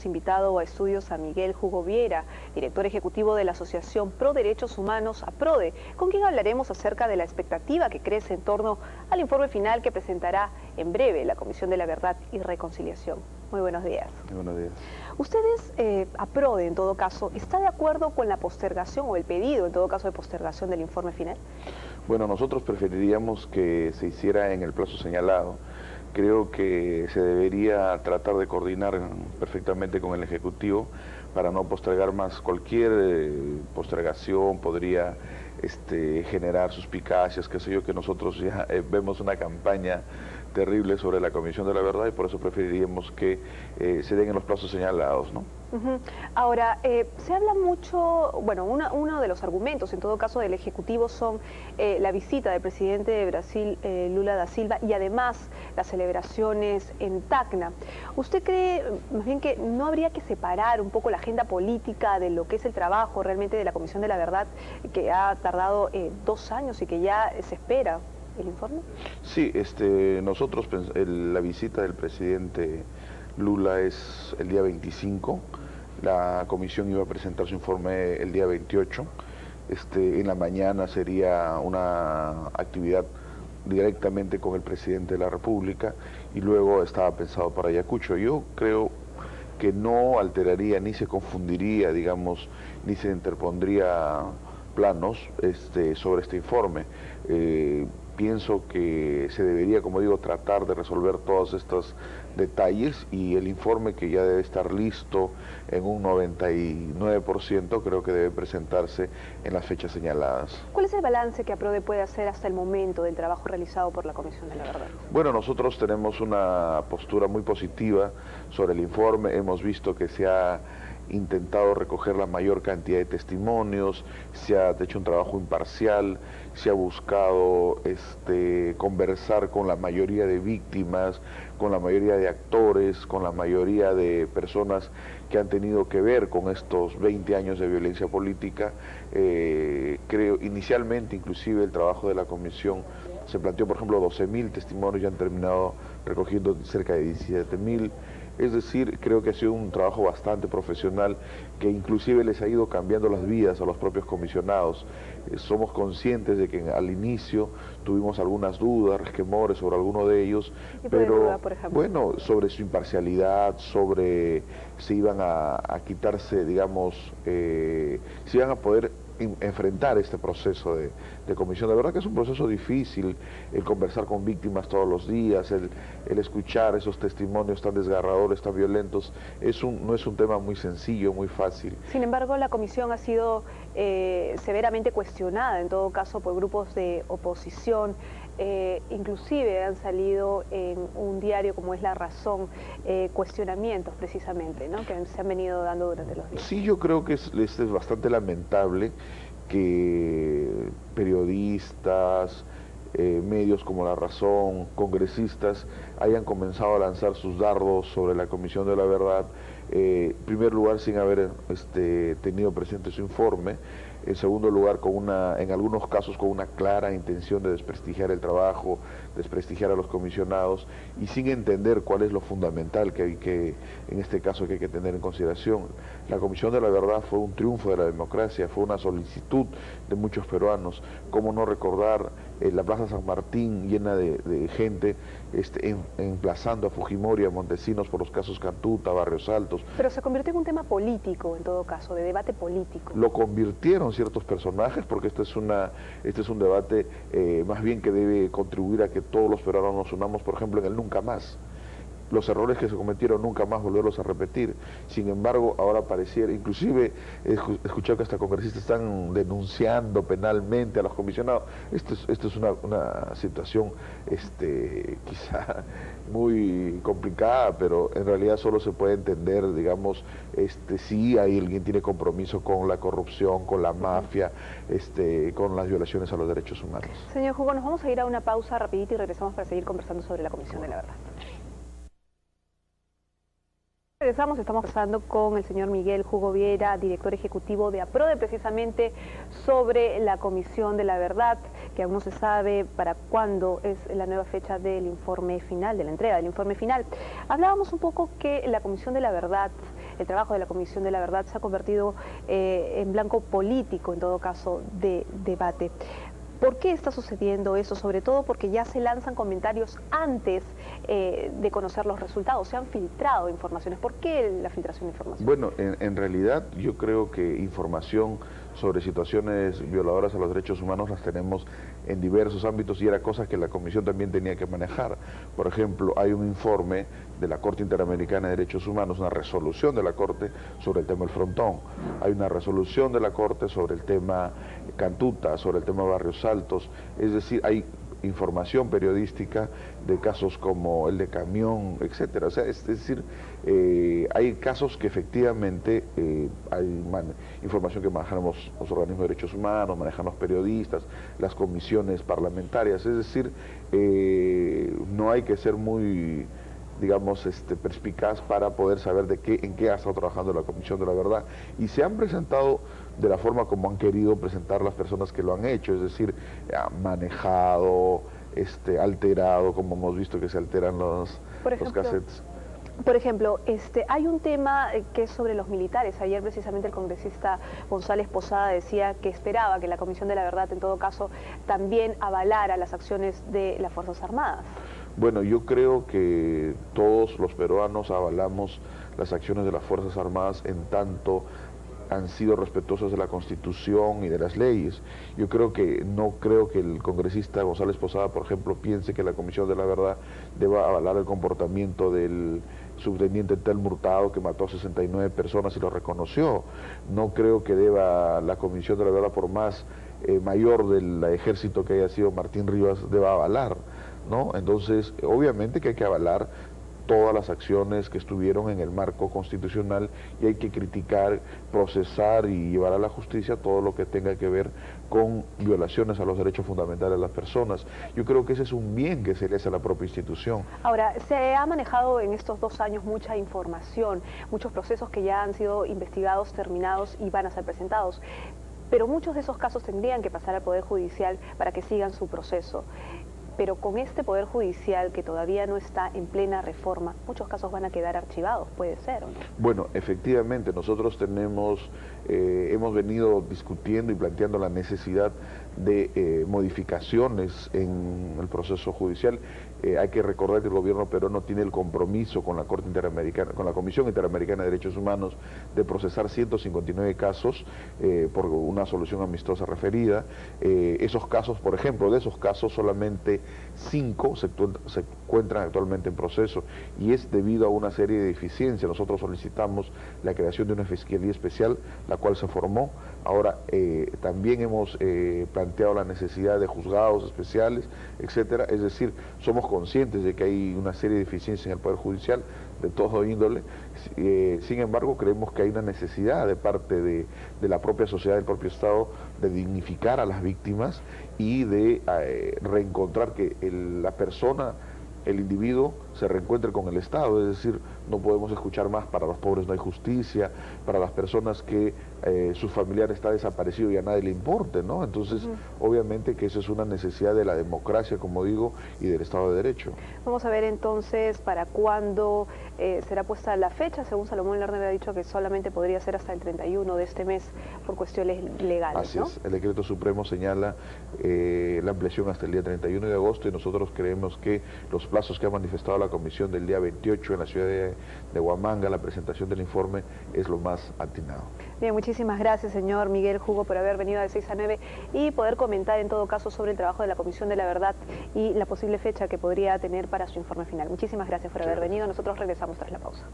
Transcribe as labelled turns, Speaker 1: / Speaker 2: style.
Speaker 1: Invitado a estudios a Miguel Hugo Viera, director ejecutivo de la Asociación Pro Derechos Humanos, APRODE, con quien hablaremos acerca de la expectativa que crece en torno al informe final que presentará en breve la Comisión de la Verdad y Reconciliación. Muy buenos días.
Speaker 2: Muy buenos días.
Speaker 1: Ustedes, APRODE en todo caso, ¿está de acuerdo con la postergación o el pedido en todo caso de postergación del informe final?
Speaker 2: Bueno, nosotros preferiríamos que se hiciera en el plazo señalado. Creo que se debería tratar de coordinar perfectamente con el Ejecutivo para no postergar más. Cualquier postergación podría generar suspicacias, qué sé yo, que nosotros ya vemos una campaña terrible sobre la Comisión de la Verdad y por eso preferiríamos que se den en los plazos señalados, ¿no?
Speaker 1: Ahora, se habla mucho, bueno, uno de los argumentos en todo caso del Ejecutivo son la visita del presidente de Brasil, Lula da Silva, y además las celebraciones en Tacna. ¿Usted cree más bien que no habría que separar un poco la agenda política de lo que es el trabajo realmente de la Comisión de la Verdad, que ha tardado 2 años y que ya se espera el informe?
Speaker 2: Sí, nosotros, la visita del presidente Lula es el día 25, la comisión iba a presentar su informe el día 28, en la mañana sería una actividad directamente con el presidente de la República y luego estaba pensado para Ayacucho. Yo creo que no alteraría ni se confundiría, digamos, ni se interpondría planos sobre este informe. Pienso que se debería, como digo, tratar de resolver todos estos detalles y el informe, que ya debe estar listo en un 99%, creo que debe presentarse en las fechas señaladas.
Speaker 1: ¿Cuál es el balance que APRODE puede hacer hasta el momento del trabajo realizado por la Comisión de la Verdad?
Speaker 2: Bueno, nosotros tenemos una postura muy positiva sobre el informe. Hemos visto que se ha intentado recoger la mayor cantidad de testimonios, se ha hecho un trabajo imparcial, se ha buscado conversar con la mayoría de víctimas, con la mayoría de actores, con la mayoría de personas que han tenido que ver con estos 20 años de violencia política. Creo, inicialmente inclusive el trabajo de la comisión se planteó, por ejemplo, 12.000 testimonios, ya han terminado recogiendo cerca de 17.000. Es decir, creo que ha sido un trabajo bastante profesional que inclusive les ha ido cambiando las vidas a los propios comisionados. Somos conscientes de que al inicio tuvimos algunas dudas, resquemores sobre alguno de ellos, pero
Speaker 1: duda, por ejemplo?
Speaker 2: Bueno, sobre su imparcialidad, sobre si iban a quitarse, digamos, si iban a poder enfrentar este proceso de comisión. De verdad que es un proceso difícil, el conversar con víctimas todos los días, el escuchar esos testimonios tan desgarradores, tan violentos, no es un tema muy sencillo, muy fácil.
Speaker 1: Sin embargo, la comisión ha sido severamente cuestionada, en todo caso, por grupos de oposición. Inclusive han salido en un diario como es La Razón cuestionamientos precisamente, ¿no?, que se han venido dando durante los días.
Speaker 2: Sí, yo creo que es bastante lamentable que periodistas, medios como La Razón, congresistas, hayan comenzado a lanzar sus dardos sobre la Comisión de la Verdad, en primer lugar sin haber tenido presente su informe, en segundo lugar en algunos casos con una clara intención de desprestigiar el trabajo, desprestigiar a los comisionados y sin entender cuál es lo fundamental en este caso que hay que tener en consideración. La Comisión de la Verdad fue un triunfo de la democracia, fue una solicitud de muchos peruanos. ¿Cómo no recordar la Plaza San Martín llena de gente emplazando a Fujimori, a Montesinos por los casos Cantuta, Barrios Altos?
Speaker 1: Pero se convirtió en un tema político, en todo caso, de debate político.
Speaker 2: Lo convirtieron ciertos personajes, porque este es un debate más bien que debe contribuir a que todos los peruanos nos unamos, por ejemplo, en el nunca más. Los errores que se cometieron nunca más volverlos a repetir. Sin embargo, ahora pareciera, inclusive he escuchado que hasta congresistas están denunciando penalmente a los comisionados. Esto es una situación quizá muy complicada, pero en realidad solo se puede entender, digamos, si alguien tiene compromiso con la corrupción, con la mafia, con las violaciones a los derechos humanos.
Speaker 1: Señor Hugo, nos vamos a ir a una pausa rapidito y regresamos para seguir conversando sobre la Comisión de la Verdad. Regresamos, estamos conversando con el señor Miguel Hugo Viera, director ejecutivo de APRODE, precisamente sobre la Comisión de la Verdad, que aún no se sabe para cuándo es la nueva fecha del informe final, de la entrega del informe final. Hablábamos un poco que la Comisión de la Verdad el trabajo de la Comisión de la Verdad se ha convertido en blanco político, en todo caso, de debate. ¿Por qué está sucediendo eso? Sobre todo porque ya se lanzan comentarios antes de conocer los resultados, se han filtrado informaciones. ¿Por qué la filtración de información?
Speaker 2: Bueno, en realidad yo creo que información sobre situaciones violadoras a los derechos humanos las tenemos en diversos ámbitos y era cosa que la Comisión también tenía que manejar. Por ejemplo, hay un informe de la Corte Interamericana de Derechos Humanos, una resolución de la Corte sobre el tema del Frontón, hay una resolución de la Corte sobre el tema Cantuta, sobre el tema Barrios Altos, es decir, hay información periodística de casos como el de Camión, etcétera. O sea, es decir, hay casos que efectivamente hay información que manejan los organismos de derechos humanos, manejan los periodistas, las comisiones parlamentarias, es decir, no hay que ser muy, digamos, perspicaz para poder saber en qué ha estado trabajando la Comisión de la Verdad. Y se han presentado de la forma como han querido presentar las personas que lo han hecho, es decir, manejado, alterado, como hemos visto que se alteran los cassettes.
Speaker 1: Por ejemplo, hay un tema que es sobre los militares. Ayer precisamente el congresista González Posada decía que esperaba que la Comisión de la Verdad, en todo caso, también avalara las acciones de las Fuerzas Armadas.
Speaker 2: Bueno, yo creo que todos los peruanos avalamos las acciones de las Fuerzas Armadas en tanto han sido respetuosos de la Constitución y de las leyes. Yo no creo que el congresista González Posada, por ejemplo, piense que la Comisión de la Verdad deba avalar el comportamiento del subteniente Telmo Hurtado, que mató a 69 personas y lo reconoció. No creo que deba la Comisión de la Verdad, por más mayor del ejército que haya sido Martín Rivas, deba avalar, ¿no? Entonces, obviamente que hay que avalar todas las acciones que estuvieron en el marco constitucional y hay que criticar, procesar y llevar a la justicia todo lo que tenga que ver con violaciones a los derechos fundamentales de las personas. Yo creo que ese es un bien que se le hace a la propia institución.
Speaker 1: Ahora, se ha manejado en estos 2 años mucha información, muchos procesos que ya han sido investigados, terminados y van a ser presentados. Pero muchos de esos casos tendrían que pasar al Poder Judicial para que sigan su proceso. Pero con este Poder Judicial que todavía no está en plena reforma, muchos casos van a quedar archivados, puede ser, ¿o no?
Speaker 2: Bueno, efectivamente, nosotros hemos venido discutiendo y planteando la necesidad de modificaciones en el proceso judicial. Hay que recordar que el gobierno peruano tiene el compromiso con la Corte Interamericana, con la Comisión Interamericana de Derechos Humanos, de procesar 159 casos por una solución amistosa referida. Esos casos, por ejemplo, de esos casos solamente 5 se encuentran actualmente en proceso y es debido a una serie de deficiencias. Nosotros solicitamos la creación de una fiscalía especial, la cual se formó. Ahora también hemos planteado la necesidad de juzgados especiales, etcétera. Es decir, somos conscientes de que hay una serie de deficiencias en el Poder Judicial de todo índole. Sin embargo, creemos que hay una necesidad de parte de la propia sociedad, del propio Estado, de dignificar a las víctimas y de reencontrar que la persona, el individuo, se reencuentre con el Estado. Es decir, no podemos escuchar más: para los pobres no hay justicia, para las personas que su familiar está desaparecido y a nadie le importe, ¿no? Entonces, obviamente que eso es una necesidad de la democracia, como digo, y del Estado de Derecho.
Speaker 1: Vamos a ver entonces para cuándo será puesta la fecha. Según Salomón Lerner ha dicho que solamente podría ser hasta el 31 de este mes por cuestiones legales,
Speaker 2: Así
Speaker 1: ¿no?
Speaker 2: es, el decreto supremo señala la ampliación hasta el día 31 de agosto y nosotros creemos que los plazos que ha manifestado la Comisión del día 28 en la ciudad de Huamanga, la presentación del informe, es lo más atinado.
Speaker 1: Bien, muchísimas gracias, señor Miguel Hugo, por haber venido de 6 a 9 y poder comentar en todo caso sobre el trabajo de la Comisión de la Verdad y la posible fecha que podría tener para su informe final. Muchísimas gracias por haber venido. Nosotros regresamos tras la pausa.